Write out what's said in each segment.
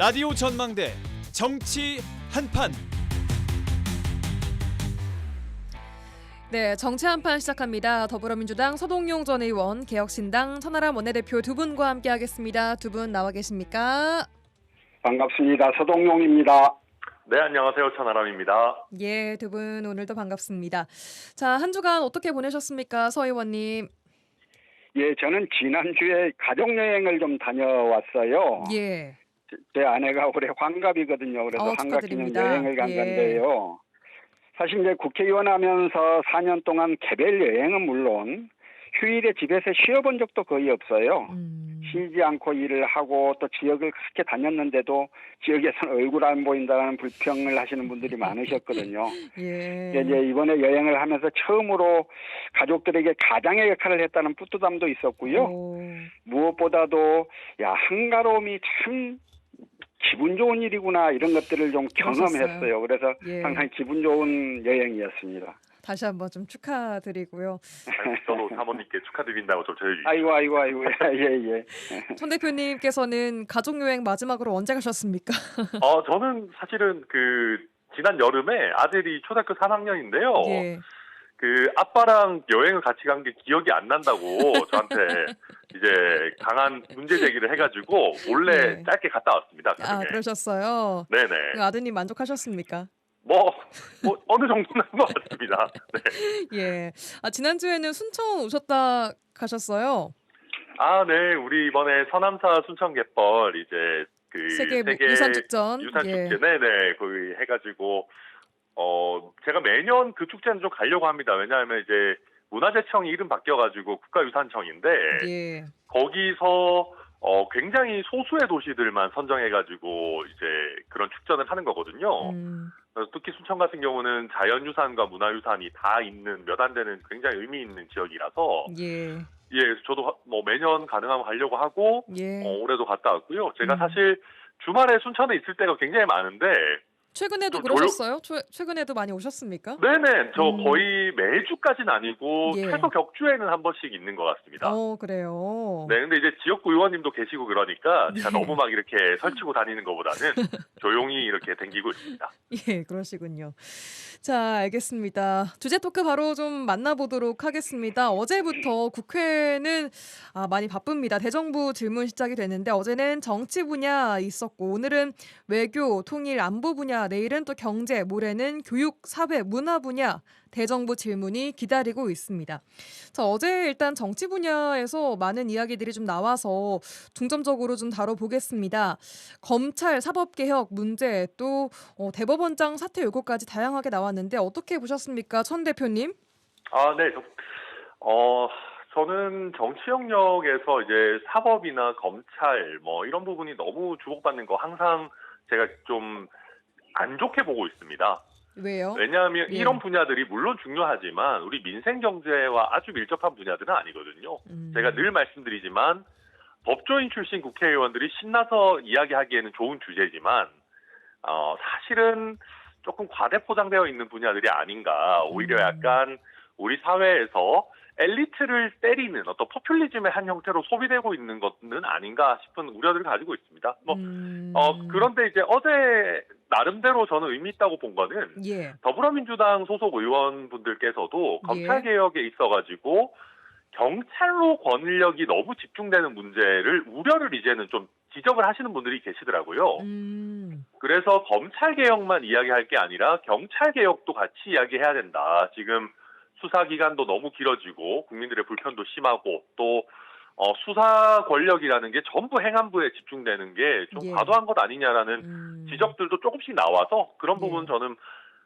라디오 전망대 정치 한판. 네, 정치 한판 시작합니다. 더불어민주당 서동용 전 의원, 개혁신당 천하람 원내대표 두 분과 함께하겠습니다. 두 분 나와 계십니까? 반갑습니다. 서동용입니다. 네, 안녕하세요. 천하람입니다. 예, 두 분 오늘도 반갑습니다. 자, 한 주간 어떻게 보내셨습니까, 서 의원님? 예, 저는 지난주에 가족여행을 좀 다녀왔어요. 예. 제 아내가 올해 환갑이거든요. 그래서 환갑기념 축하드립니다. 여행을 간 예. 건데요. 사실 이제 국회의원 하면서 4년 동안 개별 여행은 물론 휴일에 집에서 쉬어본 적도 거의 없어요. 쉬지 않고 일을 하고 또 지역을 그렇게 다녔는데도 지역에서는 얼굴 안 보인다는 불평을 하시는 분들이 많으셨거든요. 예. 이제 이번에 여행을 하면서 처음으로 가족들에게 가장의 역할을 했다는 뿌듯함도 있었고요. 무엇보다도 한가로움이 참 기분 좋은 일이구나 이런 것들을 좀 경험했어요. 그래서 예. 상당히 기분 좋은 여행이었습니다. 다시 한번 좀 축하드리고요. 저도 사모님께 축하드린다고 좀 전해주시죠. 아이고. 예. 천 대표님께서는 가족여행 마지막으로 언제 가셨습니까? 저는 사실은 지난 여름에 아들이 초등학교 3학년인데요. 예. 아빠랑 여행을 같이 간 게 기억이 안 난다고 저한테 이제 강한 문제 제기를 해가지고 몰래 네. 짧게 갔다 왔습니다. 아, 가족에. 그러셨어요? 네네. 아드님 만족하셨습니까? 뭐 어느 정도는 한 것 같습니다. 네. 예. 지난주에는 순천 오셨다 가셨어요. 네. 우리 이번에 서남사 순천 갯벌 이제 세계 유산축전. 유산축제 네네 거기 해가지고 제가 매년 그 축제는 좀 가려고 합니다. 왜냐하면 이제 문화재청이 이름 바뀌어가지고 국가유산청인데 예. 거기서 굉장히 소수의 도시들만 선정해가지고 이제 그런 축전을 하는 거거든요. 그래서 특히 순천 같은 경우는 자연유산과 문화유산이 다 있는 몇 안 되는 굉장히 의미 있는 지역이라서 예. 그래서 저도 뭐 매년 가능하면 가려고 하고 예. 올해도 갔다 왔고요. 제가 사실 주말에 순천에 있을 때가 굉장히 많은데 최근에도 좀 그러셨어요? 최근에도 많이 오셨습니까? 네네. 저 거의 매주까지는 아니고 예. 최소 격주에는 한 번씩 있는 것 같습니다. 그래요. 네, 근데 이제 지역구 의원님도 계시고 그러니까 제가 네. 너무 막 이렇게 설치고 다니는 것보다는 조용히 이렇게 댕기고 있습니다. 예, 그러시군요. 자, 알겠습니다. 주제 토크 바로 좀 만나보도록 하겠습니다. 어제부터 국회는 많이 바쁩니다. 대정부 질문 시작이 됐는데 어제는 정치 분야 있었고 오늘은 외교, 통일, 안보 분야, 내일은 또 경제, 모레는 교육, 사회, 문화 분야 대정부 질문이 기다리고 있습니다. 자, 어제 일단 정치 분야에서 많은 이야기들이 좀 나와서 중점적으로 좀 다뤄보겠습니다. 검찰 사법개혁 문제 또 대법원장 사퇴 요구까지 다양하게 나왔는데 어떻게 보셨습니까? 천 대표님? 네. 저는 정치 영역에서 이제 사법이나 검찰 뭐 이런 부분이 너무 주목받는 거 항상 제가 좀 안 좋게 보고 있습니다. 왜요? 왜냐하면 예. 이런 분야들이 물론 중요하지만 우리 민생 경제와 아주 밀접한 분야들은 아니거든요. 제가 늘 말씀드리지만 법조인 출신 국회의원들이 신나서 이야기하기에는 좋은 주제지만 사실은 조금 과대포장되어 있는 분야들이 아닌가. 오히려 약간 우리 사회에서 엘리트를 때리는 어떤 포퓰리즘의 한 형태로 소비되고 있는 것은 아닌가 싶은 우려들을 가지고 있습니다. 그런데 이제 어제 나름대로 저는 의미 있다고 본 거는 예. 더불어민주당 소속 의원분들께서도 검찰 개혁에 있어가지고 경찰로 권력이 너무 집중되는 문제를 우려를 이제는 좀 지적을 하시는 분들이 계시더라고요. 그래서 검찰 개혁만 이야기할 게 아니라 경찰 개혁도 같이 이야기해야 된다. 지금 수사 기간도 너무 길어지고 국민들의 불편도 심하고 또 수사 권력이라는 게 전부 행안부에 집중되는 게 좀 예. 과도한 것 아니냐라는 지적들도 조금씩 나와서 그런 부분 저는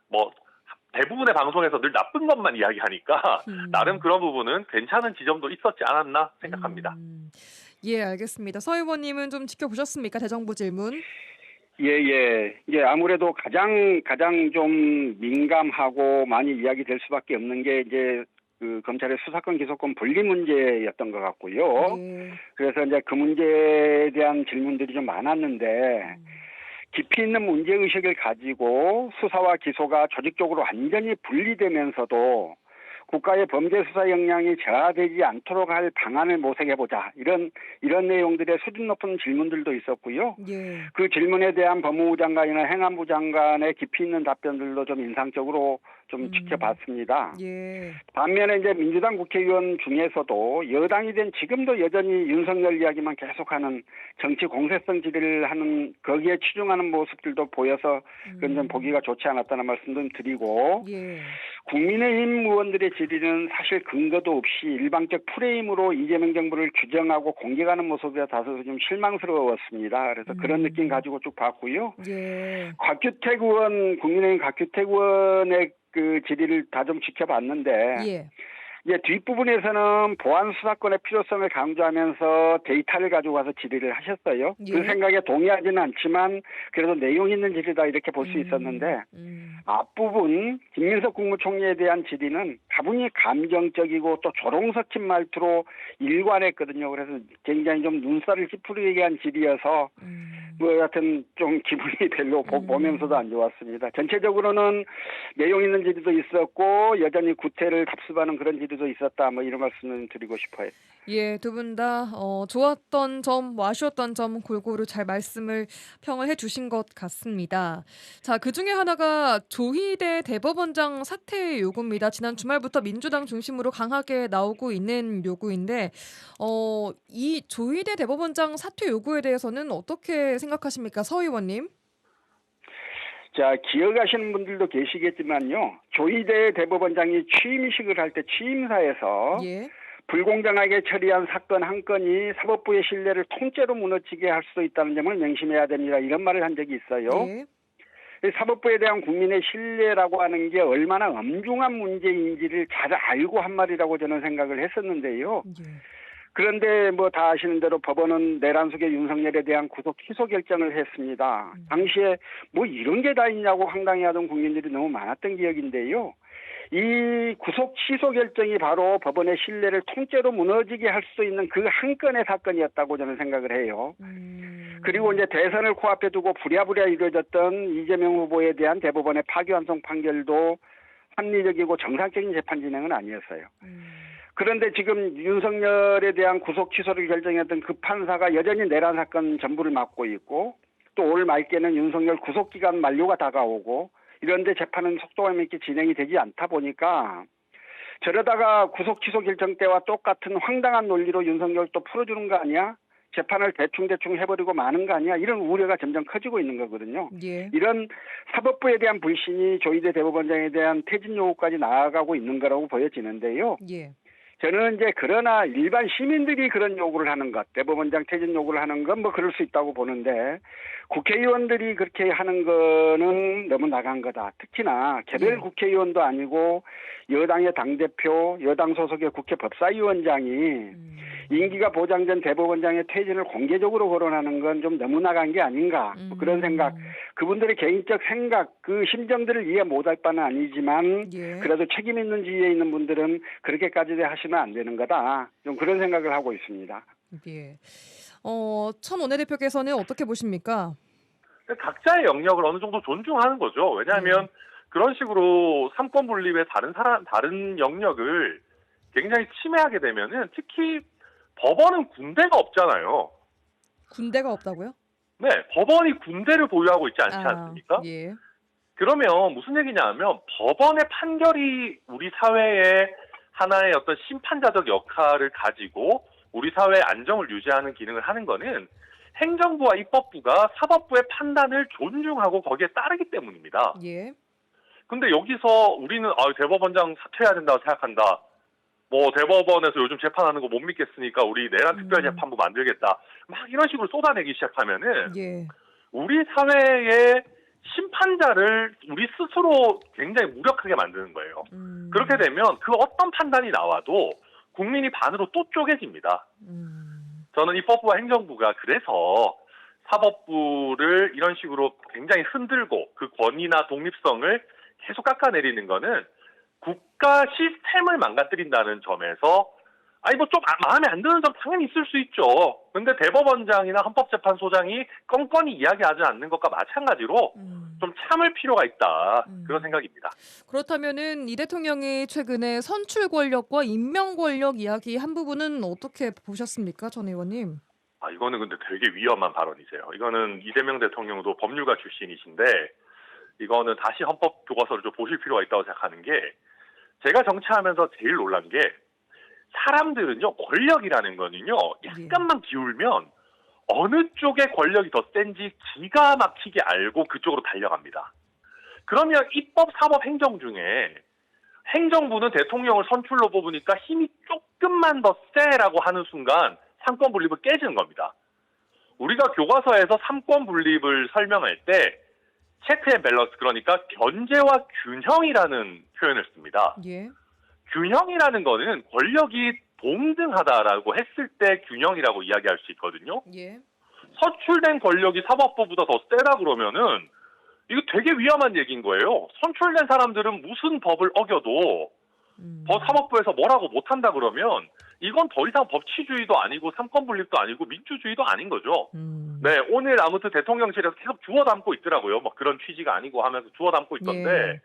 뭐 대부분의 방송에서 늘 나쁜 것만 이야기하니까 나름 그런 부분은 괜찮은 지점도 있었지 않았나 생각합니다. 예, 알겠습니다. 서 의원님은 좀 지켜보셨습니까? 대정부 질문. 예. 이게 아무래도 가장 좀 민감하고 많이 이야기될 수밖에 없는 게 이제 그 검찰의 수사권 기소권 분리 문제였던 것 같고요. 예. 그래서 이제 그 문제에 대한 질문들이 좀 많았는데 깊이 있는 문제의식을 가지고 수사와 기소가 조직적으로 완전히 분리되면서도 국가의 범죄 수사 역량이 저하되지 않도록 할 방안을 모색해보자. 이런 내용들의 수준 높은 질문들도 있었고요. 예. 그 질문에 대한 법무부 장관이나 행안부 장관의 깊이 있는 답변들도 좀 인상적으로 좀 지켜봤습니다. 예. 반면에 이제 민주당 국회의원 중에서도 여당이 된 지금도 여전히 윤석열 이야기만 계속하는 정치 공세성 질의를 하는 거기에 치중하는 모습들도 보여서 그건 좀 보기가 좋지 않았다는 말씀 좀 드리고 예. 국민의힘 의원들의 질의는 사실 근거도 없이 일방적 프레임으로 이재명 정부를 규정하고 공격하는 모습에 다소 좀 실망스러웠습니다. 그래서 그런 느낌 가지고 쭉 봤고요. 예. 곽규택 의원, 국민의힘 곽규택 의원의 그 질의를 다 좀 지켜봤는데 예. 이제 뒷부분에서는 보안 수사권의 필요성을 강조하면서 데이터를 가지고 와서 질의를 하셨어요. 예. 그 생각에 동의하지는 않지만 그래도 내용 있는 질의다 이렇게 볼 수 있었는데 앞부분 김민석 국무총리에 대한 질의는 다분히 감정적이고 또 조롱 섞인 말투로 일관했거든요. 그래서 굉장히 좀 눈살을 찌푸리게 한 질의여서 뭐 여하튼 좀 기분이 별로 보면서도 안 좋았습니다. 전체적으로는 내용 있는 질의도 있었고 여전히 구태를 답습하는 그런 질의도 있었다. 뭐 이런 말씀을 드리고 싶어요. 예, 두 분 다 좋았던 점, 아쉬웠던 점 골고루 잘 말씀을 평을 해주신 것 같습니다. 자, 그 중에 하나가 조희대 대법원장 사퇴 요구입니다. 지난 주말부터 민주당 중심으로 강하게 나오고 있는 요구인데, 이 조희대 대법원장 사퇴 요구에 대해서는 어떻게 생각하십니까, 서 의원님? 자, 기억하시는 분들도 계시겠지만요. 조희대 대법원장이 취임식을 할 때 취임사에서 예. 불공정하게 처리한 사건 한 건이 사법부의 신뢰를 통째로 무너지게 할 수도 있다는 점을 명심해야 됩니다. 이런 말을 한 적이 있어요. 예. 사법부에 대한 국민의 신뢰라고 하는 게 얼마나 엄중한 문제인지를 잘 알고 한 말이라고 저는 생각을 했었는데요. 예. 그런데 뭐 다 아시는 대로 법원은 내란숙의 윤석열에 대한 구속 취소 결정을 했습니다. 당시에 뭐 이런 게 다 있냐고 황당해하던 국민들이 너무 많았던 기억인데요. 이 구속 취소 결정이 바로 법원의 신뢰를 통째로 무너지게 할 수 있는 그 한 건의 사건이었다고 저는 생각을 해요. 그리고 이제 대선을 코앞에 두고 부랴부랴 이루어졌던 이재명 후보에 대한 대법원의 파기환송 판결도 합리적이고 정상적인 재판 진행은 아니었어요. 그런데 지금 윤석열에 대한 구속 취소를 결정했던 그 판사가 여전히 내란 사건 전부를 맡고 있고 또 올 말께는 윤석열 구속기간 만료가 다가오고 이런데 재판은 속도감 있게 진행이 되지 않다 보니까 저러다가 구속 취소 결정 때와 똑같은 황당한 논리로 윤석열 또 풀어주는 거 아니야? 재판을 대충 해버리고 마는 거 아니야? 이런 우려가 점점 커지고 있는 거거든요. 예. 이런 사법부에 대한 불신이 조희대 대법원장에 대한 퇴진 요구까지 나아가고 있는 거라고 보여지는데요. 예. 저는 이제 그러나 일반 시민들이 그런 요구를 하는 것, 대법원장 퇴진 요구를 하는 건 뭐 그럴 수 있다고 보는데 국회의원들이 그렇게 하는 거는 너무 나간 거다. 특히나 개별 국회의원도 아니고 여당의 당대표, 여당 소속의 국회 법사위원장이 임기가 보장된 대법원장의 퇴진을 공개적으로 거론하는 건 좀 너무 나간 게 아닌가. 뭐 그런 생각. 그분들의 개인적 생각, 그 심정들을 이해 못할 바는 아니지만 예. 그래도 책임 있는 지위에 있는 분들은 그렇게까지 하시면 안 되는 거다. 좀 그런 생각을 하고 있습니다. 예. 천 원내대표께서는 어떻게 보십니까? 각자의 영역을 어느 정도 존중하는 거죠. 왜냐하면 그런 식으로 삼권 분립의 다른 영역을 굉장히 침해하게 되면은 특히 법원은 군대가 없잖아요. 군대가 없다고요? 네, 법원이 군대를 보유하고 있지 않지 않습니까? 예. 그러면 무슨 얘기냐면 법원의 판결이 우리 사회의 하나의 어떤 심판자적 역할을 가지고 우리 사회의 안정을 유지하는 기능을 하는 거는 행정부와 입법부가 사법부의 판단을 존중하고 거기에 따르기 때문입니다. 예. 근데 여기서 우리는 대법원장 사퇴해야 된다고 생각한다. 뭐 대법원에서 요즘 재판하는 거 못 믿겠으니까 우리 내란 특별재판부 만들겠다. 막 이런 식으로 쏟아내기 시작하면은 예. 우리 사회의 심판자를 우리 스스로 굉장히 무력하게 만드는 거예요. 그렇게 되면 그 어떤 판단이 나와도 국민이 반으로 또 쪼개집니다. 저는 입법부와 행정부가 그래서 사법부를 이런 식으로 굉장히 흔들고 그 권위나 독립성을 계속 깎아내리는 거는 국가 시스템을 망가뜨린다는 점에서 뭐 좀 마음에 안 드는 점 당연히 있을 수 있죠. 근데 대법원장이나 헌법재판소장이 껌껌이 이야기하지 않는 것과 마찬가지로 좀 참을 필요가 있다. 그런 생각입니다. 그렇다면은 이 대통령이 최근에 선출 권력과 임명 권력 이야기 한 부분은 어떻게 보셨습니까, 전 의원님? 이거는 근데 되게 위험한 발언이세요. 이거는 이재명 대통령도 법률가 출신이신데 이거는 다시 헌법 교과서를 좀 보실 필요가 있다고 생각하는 게 제가 정치하면서 제일 놀란 게 사람들은요 권력이라는 거는요 약간만 기울면 어느 쪽에 권력이 더 센지 기가 막히게 알고 그쪽으로 달려갑니다. 그러면 입법, 사법, 행정 중에 행정부는 대통령을 선출로 뽑으니까 힘이 조금만 더 세라고 하는 순간 삼권 분립을 깨지는 겁니다. 우리가 교과서에서 삼권 분립을 설명할 때 체크 앤 밸런스 그러니까 견제와 균형이라는 표현을 씁니다. 예. 균형이라는 거는 권력이 동등하다라고 했을 때 균형이라고 이야기할 수 있거든요. 예. 선출된 권력이 사법부보다 더 세다 그러면은 이거 되게 위험한 얘기인 거예요. 선출된 사람들은 무슨 법을 어겨도 사법부에서 뭐라고 못한다 그러면 이건 더 이상 법치주의도 아니고 삼권분립도 아니고 민주주의도 아닌 거죠. 네, 오늘 아무튼 대통령실에서 계속 주워 담고 있더라고요. 뭐 그런 취지가 아니고 하면서 주워 담고 있던데 예.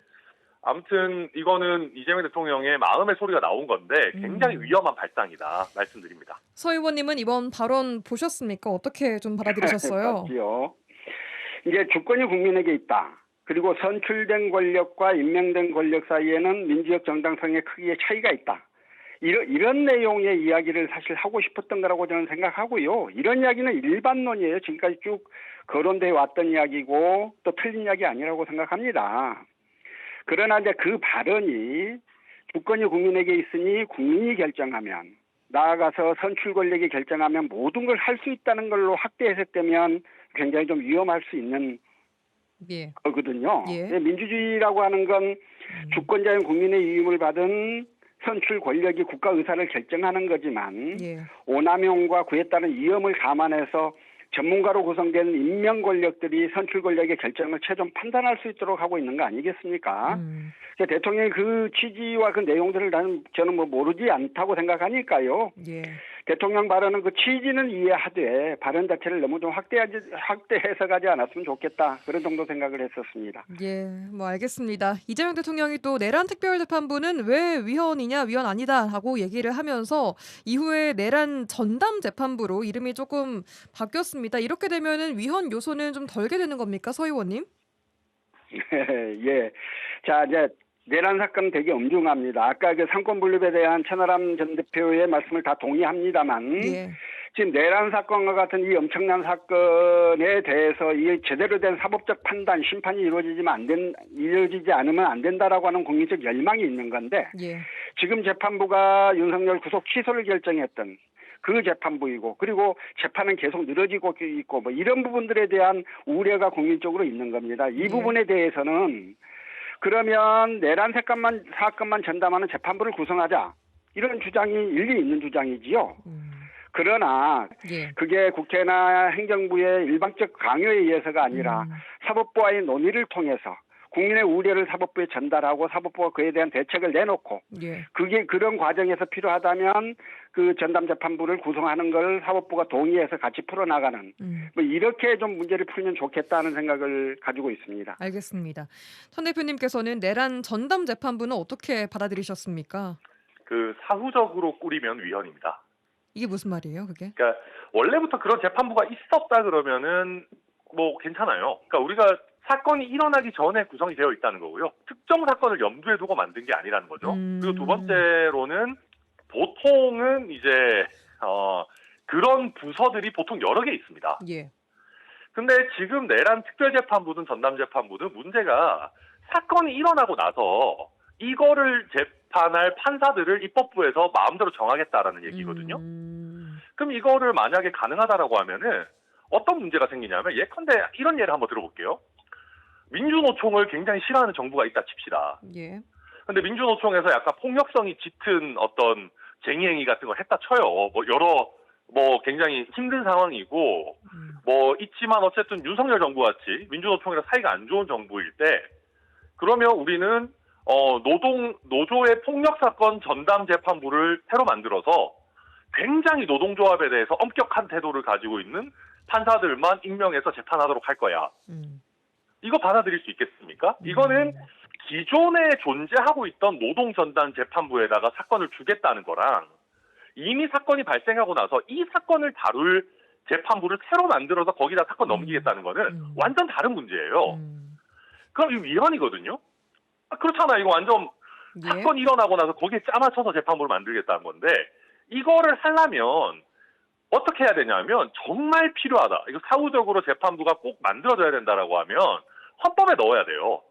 아무튼 이거는 이재명 대통령의 마음의 소리가 나온 건데 굉장히 위험한 발상이다 말씀드립니다. 서 의원님은 이번 발언 보셨습니까? 어떻게 좀 받아들이셨어요? 봤지요. 이제 주권이 국민에게 있다. 그리고 선출된 권력과 임명된 권력 사이에는 민주적 정당성의 크기의 차이가 있다. 이런 내용의 이야기를 사실 하고 싶었던 거라고 저는 생각하고요. 이런 이야기는 일반론이에요. 지금까지 쭉 거론되어 왔던 이야기고 또 틀린 이야기 아니라고 생각합니다. 그러나 이제 그 발언이 주권이 국민에게 있으니 국민이 결정하면 나아가서 선출 권력이 결정하면 모든 걸 할 수 있다는 걸로 확대 해석되면 굉장히 좀 위험할 수 있는 예. 거거든요. 예. 민주주의라고 하는 건 주권자인 국민의 위임을 받은 선출 권력이 국가 의사를 결정하는 거지만 예. 오남용과 그에 따른 위험을 감안해서 전문가로 구성된 임명 권력들이 선출 권력의 결정을 최종 판단할 수 있도록 하고 있는 거 아니겠습니까? 대통령의 그 취지와 그 내용들을 저는 모르지 않다고 생각하니까요. 예. 대통령 발언은 그 취지는 이해하되 발언 자체를 너무 좀 확대 해석하지 않았으면 좋겠다. 그런 정도 생각을 했었습니다. 예, 뭐 알겠습니다. 이재명 대통령이 또 내란 특별재판부는 왜 위헌이냐, 위헌 아니다라고 얘기를 하면서 이후에 내란 전담 재판부로 이름이 조금 바뀌었습니다. 이렇게 되면은 위헌 요소는 좀 덜게 되는 겁니까, 서 의원님? 예. 자, 이제 내란 사건은 되게 엄중합니다. 아까 그 상권 분립에 대한 천하람 전 대표의 말씀을 다 동의합니다만 예. 지금 내란 사건과 같은 이 엄청난 사건에 대해서 이 제대로 된 사법적 판단, 심판이 이루어지지 않으면 안 된다라고 하는 국민적 열망이 있는 건데 예. 지금 재판부가 윤석열 구속 취소를 결정했던 그 재판부이고 그리고 재판은 계속 늘어지고 있고 뭐 이런 부분들에 대한 우려가 국민적으로 있는 겁니다. 이 부분에 대해서는 그러면 내란 사건만 전담하는 재판부를 구성하자. 이런 주장이 일리 있는 주장이지요. 그러나 그게 국회나 행정부의 일방적 강요에 의해서가 아니라 사법부와의 논의를 통해서 국민의 우려를 사법부에 전달하고 사법부가 그에 대한 대책을 내놓고 그게 그런 과정에서 필요하다면 그 전담재판부를 구성하는 걸 사법부가 동의해서 같이 풀어나가는 뭐 이렇게 좀 문제를 풀면 좋겠다는 생각을 가지고 있습니다. 알겠습니다. 천 대표님께서는 내란 전담재판부는 어떻게 받아들이셨습니까? 그 사후적으로 꾸리면 위헌입니다. 이게 무슨 말이에요, 그게? 그러니까 원래부터 그런 재판부가 있었다 그러면은 뭐 괜찮아요. 그러니까 우리가 사건이 일어나기 전에 구성이 되어 있다는 거고요. 특정 사건을 염두에 두고 만든 게 아니라는 거죠. 그리고 두 번째로는 보통은 이제 그런 부서들이 보통 여러 개 있습니다. 예. 근데 지금 내란 특별재판부든 전담재판부든 문제가 사건이 일어나고 나서 이거를 재판할 판사들을 입법부에서 마음대로 정하겠다라는 얘기거든요. 그럼 이거를 만약에 가능하다라고 하면은 어떤 문제가 생기냐면 예컨대 이런 예를 한번 들어볼게요. 민주노총을 굉장히 싫어하는 정부가 있다 칩시다. 예. 근데 민주노총에서 약간 폭력성이 짙은 어떤 쟁의행위 같은 걸 했다 쳐요. 뭐 굉장히 힘든 상황이고 뭐 있지만 어쨌든 윤석열 정부 같이 민주노총이랑 사이가 안 좋은 정부일 때 그러면 우리는 노조의 폭력사건 전담재판부를 새로 만들어서 굉장히 노동조합에 대해서 엄격한 태도를 가지고 있는 판사들만 임명해서 재판하도록 할 거야. 이거 받아들일 수 있겠습니까? 이거는 기존에 존재하고 있던 노동전단 재판부에다가 사건을 주겠다는 거랑 이미 사건이 발생하고 나서 이 사건을 다룰 재판부를 새로 만들어서 거기다 사건 넘기겠다는 거는 완전 다른 문제예요. 그럼 이거 위헌이거든요. 그렇잖아. 이거 완전 예. 사건이 일어나고 나서 거기에 짜맞춰서 재판부를 만들겠다는 건데 이거를 하려면 어떻게 해야 되냐면 정말 필요하다. 이거 사후적으로 재판부가 꼭 만들어져야 된다라고 하면 헌법에 넣어야 돼요.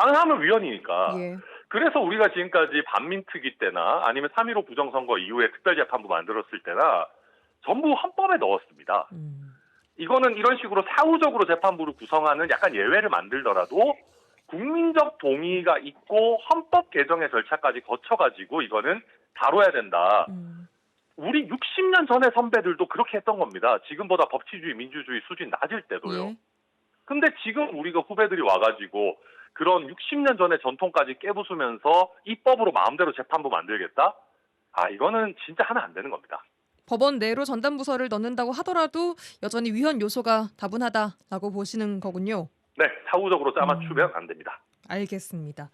안 하면 위헌이니까. 예. 그래서 우리가 지금까지 반민특위 때나 아니면 3.15 부정선거 이후에 특별재판부 만들었을 때나 전부 헌법에 넣었습니다. 이거는 이런 식으로 사후적으로 재판부를 구성하는 약간 예외를 만들더라도 국민적 동의가 있고 헌법 개정의 절차까지 거쳐가지고 이거는 다뤄야 된다. 우리 60년 전의 선배들도 그렇게 했던 겁니다. 지금보다 법치주의, 민주주의 수준 낮을 때도요. 예. 근데 지금 우리가 후배들이 와가지고 그런 60년 전의 전통까지 깨부수면서 입법으로 마음대로 재판부 만들겠다? 아, 이거는 진짜 하면 안 되는 겁니다. 법원 내로 전담부서를 넣는다고 하더라도 여전히 위헌 요소가 다분하다라고 보시는 거군요. 네, 사후적으로 짜맞추면 안 됩니다. 알겠습니다.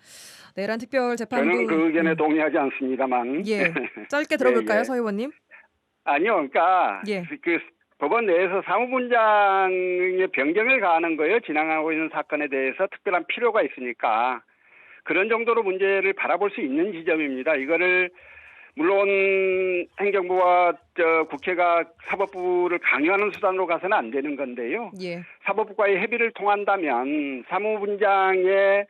내란 특별재판부 저는 그 의견에 동의하지 않습니다만. 예, 짧게 들어볼까요, 예, 예. 서 의원님? 아니요, 그러니까 예. 그 법원 내에서 사무분장의 변경을 가하는 거예요. 진행하고 있는 사건에 대해서 특별한 필요가 있으니까 그런 정도로 문제를 바라볼 수 있는 지점입니다. 이거를 물론 행정부와 국회가 사법부를 강요하는 수단으로 가서는 안 되는 건데요. 예. 사법부와의 협의를 통한다면 사무분장의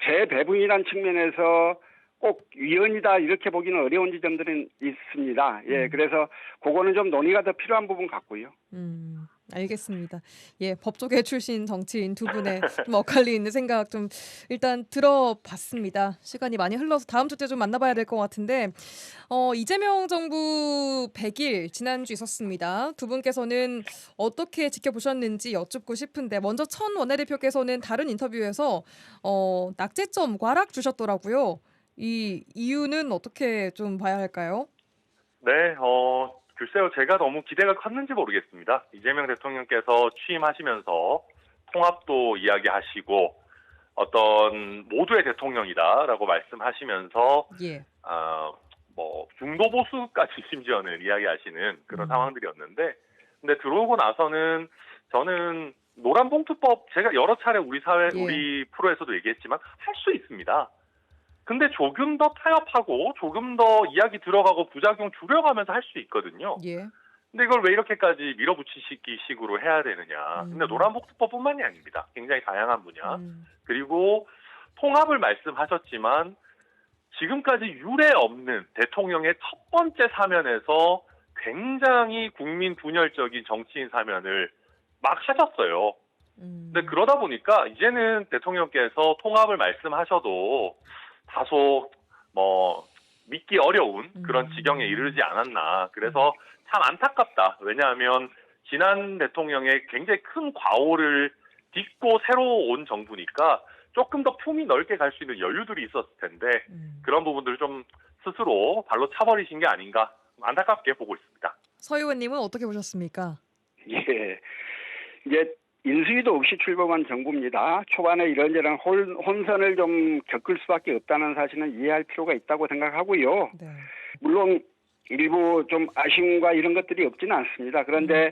재배분이라는 측면에서 꼭 위헌이다 이렇게 보기는 어려운 지점들은 있습니다. 예, 그래서 그거는 좀 논의가 더 필요한 부분 같고요. 알겠습니다. 예, 법조계 출신 정치인 두 분의 좀 엇갈리 있는 생각 좀 일단 들어봤습니다. 시간이 많이 흘러서 다음 주 때 좀 만나봐야 될 것 같은데 이재명 정부 100일 지난주 있었습니다. 두 분께서는 어떻게 지켜보셨는지 여쭙고 싶은데 먼저 천 원내대표께서는 다른 인터뷰에서 낙제점 과락 주셨더라고요. 이 이유는 어떻게 좀 봐야 할까요? 네, 글쎄요, 제가 너무 기대가 컸는지 모르겠습니다. 이재명 대통령께서 취임하시면서 통합도 이야기하시고 어떤 모두의 대통령이다라고 말씀하시면서 예. 뭐 중도 보수까지 심지어는 이야기하시는 그런 상황들이었는데, 근데 들어오고 나서는 저는 노란봉투법 제가 여러 차례 우리 사회 예. 우리 프로에서도 얘기했지만 할 수 있습니다. 근데 조금 더 타협하고 조금 더 이야기 들어가고 부작용 줄여가면서 할 수 있거든요. 예. 근데 이걸 왜 이렇게까지 밀어붙이기 식으로 해야 되느냐. 근데 노란복수법뿐만이 아닙니다. 굉장히 다양한 분야. 그리고 통합을 말씀하셨지만 지금까지 유례 없는 대통령의 첫 번째 사면에서 굉장히 국민 분열적인 정치인 사면을 막 하셨어요. 근데 그러다 보니까 이제는 대통령께서 통합을 말씀하셔도 다소 믿기 어려운 그런 지경에 이르지 않았나. 그래서 참 안타깝다. 왜냐하면 지난 대통령의 굉장히 큰 과오를 딛고 새로 온 정부니까 조금 더 품이 넓게 갈 수 있는 여유들이 있었을 텐데 그런 부분들을 좀 스스로 발로 차버리신 게 아닌가 안타깝게 보고 있습니다. 서 의원님은 어떻게 보셨습니까? 예, 이제 인수위도 없이 출범한 정부입니다. 초반에 이런저런 혼선을 좀 겪을 수밖에 없다는 사실은 이해할 필요가 있다고 생각하고요. 네. 물론 일부 좀 아쉬움과 이런 것들이 없지는 않습니다. 그런데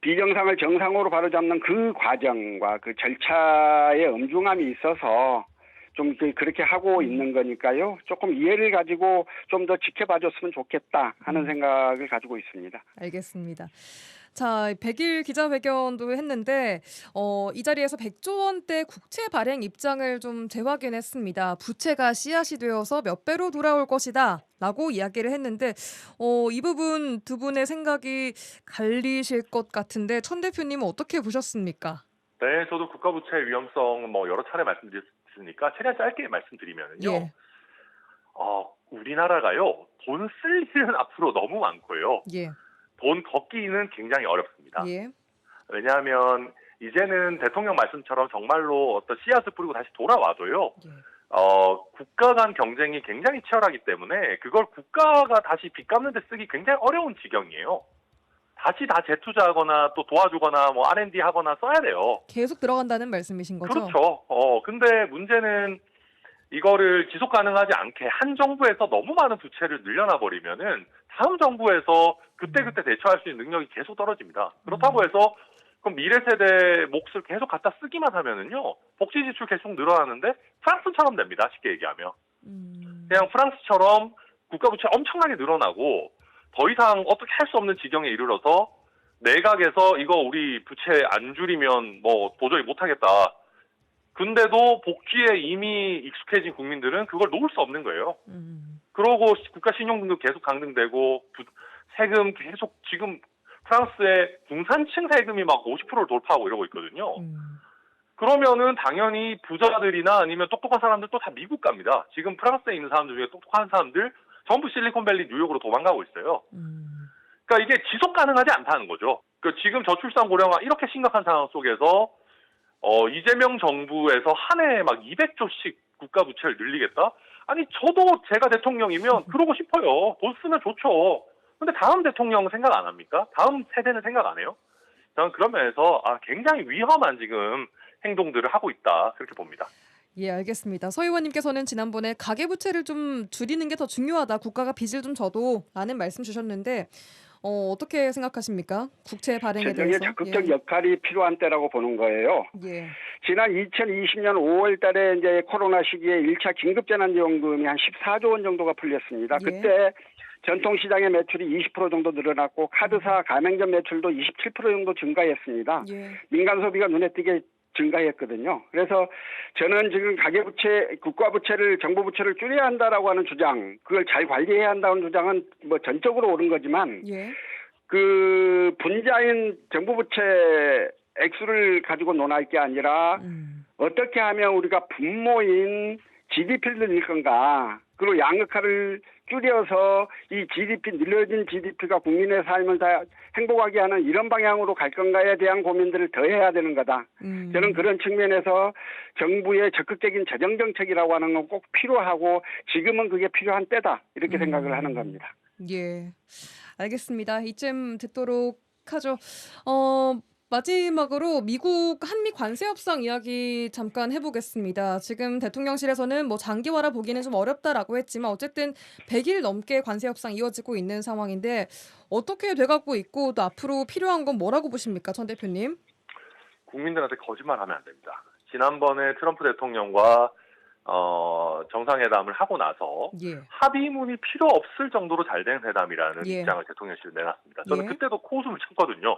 비정상을 정상으로 바로잡는 그 과정과 그 절차의 엄중함이 있어서 좀 그렇게 하고 있는 거니까요. 조금 이해를 가지고 좀 더 지켜봐줬으면 좋겠다 하는 생각을 가지고 있습니다. 알겠습니다. 자, 100일 기자회견도 했는데 이 자리에서 100조 원대 국채 발행 입장을 좀 재확인했습니다. 부채가 씨앗이 되어서 몇 배로 돌아올 것이다 라고 이야기를 했는데 이 부분 두 분의 생각이 갈리실 것 같은데 천 대표님은 어떻게 보셨습니까? 네, 저도 국가부채의 위험성 여러 차례 말씀드렸으니까 최대한 짧게 말씀드리면요. 예. 우리나라가요, 돈 쓸 일은 앞으로 너무 많고요. 예. 돈 걷기는 굉장히 어렵습니다. 예. 왜냐하면 이제는 대통령 말씀처럼 정말로 어떤 씨앗을 뿌리고 다시 돌아와도요. 예. 국가 간 경쟁이 굉장히 치열하기 때문에 그걸 국가가 다시 빚 갚는 데 쓰기 굉장히 어려운 지경이에요. 다시 다 재투자하거나 또 도와주거나 뭐 R&D 하거나 써야 돼요. 계속 들어간다는 말씀이신 거죠? 그렇죠. 근데 문제는 이거를 지속 가능하지 않게 한 정부에서 너무 많은 부채를 늘려놔 버리면은 다음 정부에서 그때그때 대처할 수 있는 능력이 계속 떨어집니다. 그렇다고 해서 그럼 미래 세대 몫을 계속 갖다 쓰기만 하면은요, 복지 지출 계속 늘어나는데 프랑스처럼 됩니다. 쉽게 얘기하면. 그냥 프랑스처럼 국가 부채 엄청나게 늘어나고 더 이상 어떻게 할 수 없는 지경에 이르러서 내각에서 이거 우리 부채 안 줄이면 뭐 도저히 못하겠다. 근데도 복지에 이미 익숙해진 국민들은 그걸 놓을 수 없는 거예요. 그러고 국가 신용등급 계속 강등되고 세금 계속 지금 프랑스의 중산층 세금이 막 50%를 돌파하고 이러고 있거든요. 그러면은 당연히 부자들이나 아니면 똑똑한 사람들 또 다 미국 갑니다. 지금 프랑스에 있는 사람들 중에 똑똑한 사람들 전부 실리콘밸리 뉴욕으로 도망가고 있어요. 그러니까 이게 지속 가능하지 않다는 거죠. 그러니까 지금 저출산 고령화 이렇게 심각한 상황 속에서 이재명 정부에서 한 해에 막 200조씩 국가 부채를 늘리겠다? 아니 저도 제가 대통령이면 그러고 싶어요. 돈 쓰면 좋죠. 근데 다음 대통령 생각 안 합니까? 다음 세대는 생각 안 해요? 저는 그런 면에서 굉장히 위험한 지금 행동들을 하고 있다 그렇게 봅니다. 예, 알겠습니다. 서 의원님께서는 지난번에 가계부채를 좀 줄이는 게 더 중요하다. 국가가 빚을 좀 져도 라는 말씀 주셨는데 어떻게 생각하십니까? 국채 발행에 재정의 대해서. 적극적 역할이 필요한 때라고 보는 거예요. 예. 지난 2020년 5월 달에 이제 코로나 시기에 1차 긴급재난지원금이 한 14조 원 정도가 풀렸습니다. 예. 그때 전통시장의 매출이 20% 정도 늘어났고 카드사 가맹점 매출도 27% 정도 증가했습니다. 예. 민간 소비가 눈에 띄게 증가했거든요. 그래서 저는 지금 가계부채, 국가부채를, 정부부채를 줄여야 한다라고 하는 주장, 그걸 잘 관리해야 한다는 주장은 뭐 전적으로 옳은 거지만 예. 그 분자인 정부부채 액수를 가지고 논할 게 아니라 어떻게 하면 우리가 분모인 GDP를 늘릴 건가, 그리고 양극화를 줄여서 이 GDP, 늘려진 GDP가 국민의 삶을 다 행복하게 하는 이런 방향으로 갈 건가에 대한 고민들을 더 해야 되는 거다. 저는 그런 측면에서 정부의 적극적인 재정정책이라고 하는 건 꼭 필요하고 지금은 그게 필요한 때다. 이렇게 생각을 하는 겁니다. 예. 알겠습니다. 이쯤 듣도록 하죠. 마지막으로 미국 한미 관세 협상 이야기 잠깐 해보겠습니다. 지금 대통령실에서는 뭐 장기화라 보기는 좀 어렵다라고 했지만 어쨌든 100일 넘게 관세 협상 이어지고 있는 상황인데 어떻게 돼가고 있고 또 앞으로 필요한 건 뭐라고 보십니까, 전 대표님? 국민들한테 거짓말하면 안 됩니다. 지난번에 트럼프 대통령과 정상회담을 하고 나서 예. 합의문이 필요 없을 정도로 잘 된 회담이라는 예. 입장을 대통령실에 내놨습니다. 저는 예. 그때도 코웃음을 쳤거든요.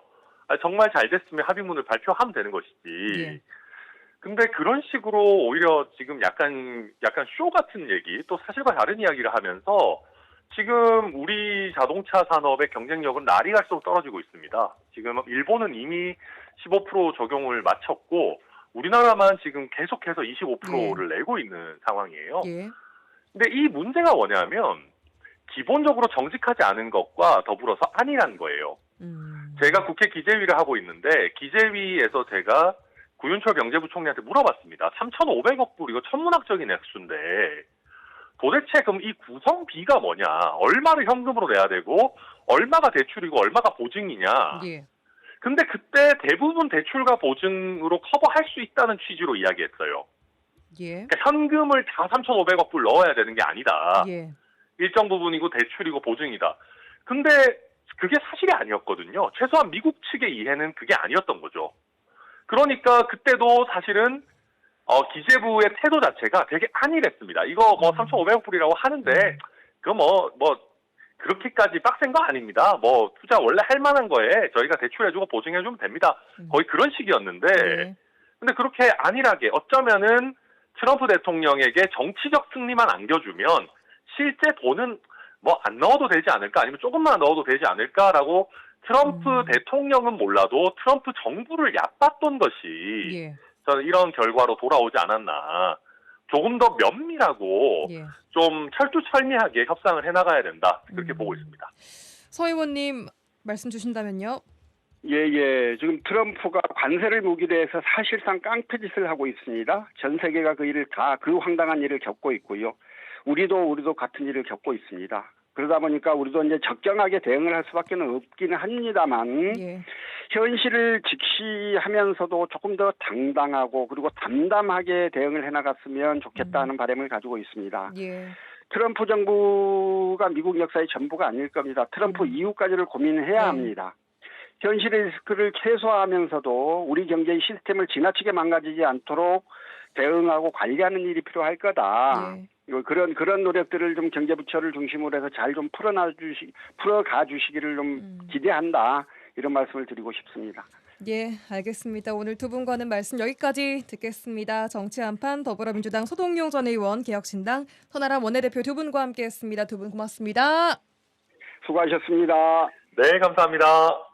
정말 잘 됐으면 합의문을 발표하면 되는 것이지. 예. 근데 그런 식으로 오히려 지금 약간 쇼 같은 얘기, 또 사실과 다른 이야기를 하면서 지금 우리 자동차 산업의 경쟁력은 날이 갈수록 떨어지고 있습니다. 지금 일본은 이미 15% 적용을 마쳤고 우리나라만 지금 계속해서 25%를 내고 있는 상황이에요. 예. 근데 이 문제가 뭐냐면 기본적으로 정직하지 않은 것과 더불어서 안일한 거예요. 제가 국회 기재위를 하고 있는데 기재위에서 제가 구윤철 경제부총리한테 물어봤습니다. 3,500억 불 이거 천문학적인 액수인데 도대체 그럼 이 구성비가 뭐냐? 얼마를 현금으로 내야 되고 얼마가 대출이고 얼마가 보증이냐? 예. 근데 그때 대부분 대출과 보증으로 커버할 수 있다는 취지로 이야기했어요. 예. 그러니까 현금을 다 3,500억 불 넣어야 되는 게 아니다. 예. 일정 부분이고 대출이고 보증이다. 근데 그게 사실이 아니었거든요. 최소한 미국 측의 이해는 그게 아니었던 거죠. 그러니까 그때도 사실은 기재부의 태도 자체가 되게 안일했습니다. 이거 뭐 3,500억 불이라고 하는데 그거 뭐 그렇게까지 빡센 거 아닙니다. 뭐 투자 원래 할 만한 거에 저희가 대출해주고 보증해주면 됩니다. 거의 그런 식이었는데 예. 근데 그렇게 안일하게 어쩌면은 트럼프 대통령에게 정치적 승리만 안겨주면 실제 돈은 뭐 안 넣어도 되지 않을까 아니면 조금만 넣어도 되지 않을까라고 트럼프 대통령은 몰라도 트럼프 정부를 얕봤던 것이 예. 저는 이런 결과로 돌아오지 않았나. 조금 더 면밀하고 예. 좀 철두철미하게 협상을 해나가야 된다. 그렇게 보고 있습니다. 서 의원님 말씀 주신다면요. 예. 지금 트럼프가 관세를 무기로 해서 사실상 깡패짓을 하고 있습니다. 전 세계가 그 황당한 일을 겪고 있고요. 우리도 같은 일을 겪고 있습니다. 그러다 보니까 우리도 이제 적정하게 대응을 할 수밖에 없기는 합니다만 예. 현실을 직시하면서도 조금 더 당당하고 그리고 담담하게 대응을 해나갔으면 좋겠다는 바람을 가지고 있습니다. 예. 트럼프 정부가 미국 역사의 전부가 아닐 겁니다. 트럼프 이후까지를 고민해야 합니다. 현실 리스크를 최소화하면서도 우리 경제의 시스템을 지나치게 망가지지 않도록 대응하고 관리하는 일이 필요할 거다. 예. 그런 노력들을 좀 경제부처를 중심으로 해서 잘 좀 풀어가 주시기를 좀 기대한다. 이런 말씀을 드리고 싶습니다. 예, 알겠습니다. 오늘 두 분과는 말씀 여기까지 듣겠습니다. 정치 한판 더불어민주당 소동용 전 의원, 개혁신당 선아람 원내대표 두 분과 함께했습니다. 두 분 고맙습니다. 수고하셨습니다. 네, 감사합니다.